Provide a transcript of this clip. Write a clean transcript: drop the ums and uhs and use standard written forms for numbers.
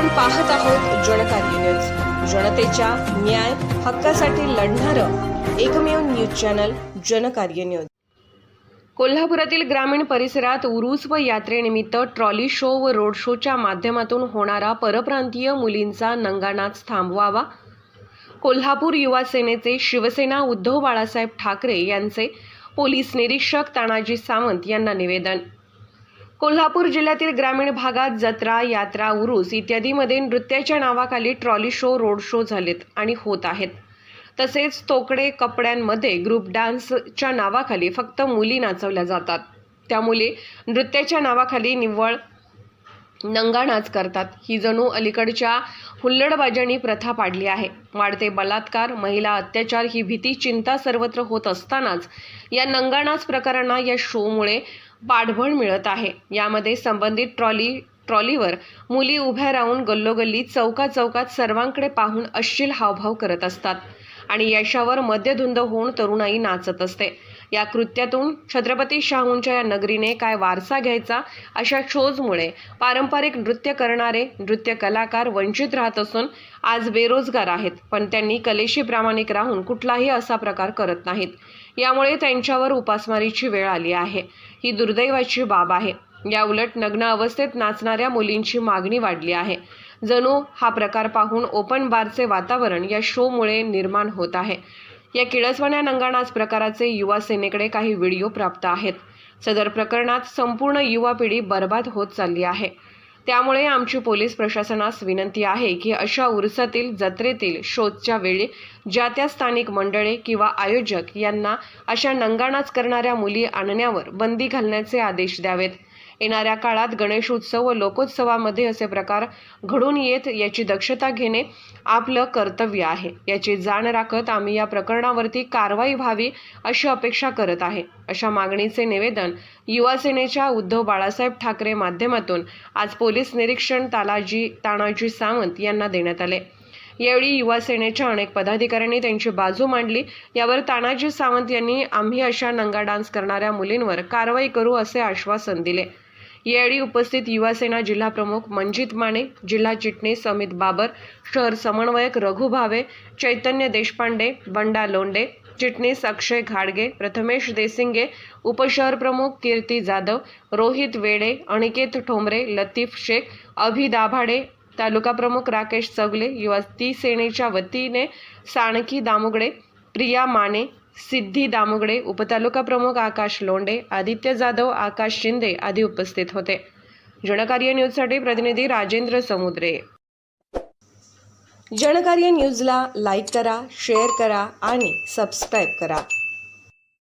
पाहत आहोत जनकार्य न्यूज, जनतेच्या न्याय हक्कासाठी लढणारं एकमेव न्यूज चॅनल जनकार्य न्यूज। कोल्हापुरातील ग्रामीण परिसरात उरूस व यात्रेनिमित्त ट्रॉली शो व रोड शोच्या माध्यमातून होणारा परप्रांतीय मुलींचा नंगानाच थांबवावा। कोल्हापूर युवा सेनेचे शिवसेना उद्धव बाळासाहेब ठाकरे यांचे पोलीस निरीक्षक तानाजी सावंत यांना निवेदन। कोल्हापूर जिल्ह्यातील ग्रामीण भागात जत्रा, यात्रा, उरूस इत्यादीमध्ये नृत्याच्या नावाखाली ट्रॉली शो, रोड शो झालेत आणि होत आहेत। तसेच तोकडे कपड्यांमध्ये ग्रुप डान्सच्या नावाखाली फक्त मुली नाचवल्या जातात। त्या मुली नृत्याच्या नावाखाली निव्वळ नंगानाच करतात। ही जणू अलीकडच्या हुल्लडबाजांनी प्रथा पाडली आहे। वाढते बलात्कार, महिला अत्याचार ही भीती, चिंता सर्वत्र होत असतानाच या नंगानाच प्रकारांना या शोमुळे पाठबळ मिळत आहे। यामध्ये संबंधित ट्रॉलीवर मुली उभ्या राहून गल्लोगल्ली, चौकात सर्वांकडे पाहून अश्लील हावभाव करत असतात आणि यशावर मद्यधुंद होऊन तरुणाई नाचत असते। या कृत्यातून छत्रपती शाहूंच्या या नगरीने काय वारसा घ्यायचा, अशा शोजमुळे पारंपरिक नृत्य करणारे नृत्य कलाकार वंचित राहत असून आज बेरोजगार आहेत, पण त्यांनी कलेशी प्रामाणिक राहून कुठलाही असा प्रकार करत नाहीत। यामुळे त्यांच्यावर उपासमारीची वेळ आली आहे। ही दुर्दैवाची बाब आहे। या उलट नग्न अवस्थेत नाचणाऱ्या मुलींची मागणी वाढली आहे। जणू हा प्रकार पाहून ओपन बारचे वातावरण या शोमुळे निर्माण होत आहे। या किळसवाण्या नंगानाच प्रकाराचे युवा सेनेकडे काही व्हिडिओ प्राप्त आहेत। सदर प्रकरणात संपूर्ण युवा पिढी बर्बाद होत चालली आहे। त्यामुळे आमची पोलीस प्रशासनास विनंती आहे की अशा उरसातील, जत्रेतील, शोच्या वेळी ज्या त्या स्थानिक मंडळे किंवा आयोजक यांना अशा नंगानाच करणाऱ्या मुली आणण्यावर बंदी घालण्याचे आदेश द्यावेत। येणाऱ्या काळात गणेश उत्सव व लोकोत्सवामध्ये असे प्रकार घडून येत याची दक्षता घेणे आपलं कर्तव्य आहे। याची जाण राखत आम्ही या प्रकरणावरती कारवाई व्हावी अशी अपेक्षा करत आहे। अशा मागणीचे निवेदन युवा सेनेच्या उद्धव बाळासाहेब ठाकरे माध्यमातून आज पोलीस निरीक्षक तानाजी सावंत यांना देण्यात आले। यावेळी युवा सेनेच्या अनेक पदाधिकाऱ्यांनी त्यांची बाजू मांडली। यावर तानाजी सावंत यांनी आम्ही अशा नंगा डान्स करणाऱ्या मुलींवर कारवाई करू असे आश्वासन दिले। यावेळी उपस्थित युवा सेना जिल्हा प्रमुख मंजित माने, जिल्हा चिटणीस अमित बाबर, शहर समन्वयक रघु भावे, चैतन्य देशपांडे, बंडा लोंडे, चिटणीस अक्षय घाडगे, प्रथमेश देसिंगे, उपशहर प्रमुख कीर्ती जाधव, रोहित वेडे, अनिकेत ठोंबरे, लतीफ शेख, अभि दाभाडे, तालुका प्रमुख राकेश चगले, युवा सेनेच्या वतीने साणकी दामुगडे, प्रिया माने, सिद्धी दामुगडे, उपतालुका प्रमुख आकाश लोंडे, आदित्य जाधव, आकाश शिंदे आदी उपस्थित होते। जनकार्य न्यूजसाठी प्रतिनिधी राजेंद्र समुद्रे। जनकार्य न्यूजला लाईक करा, शेअर करा आणि सबस्क्राईब करा।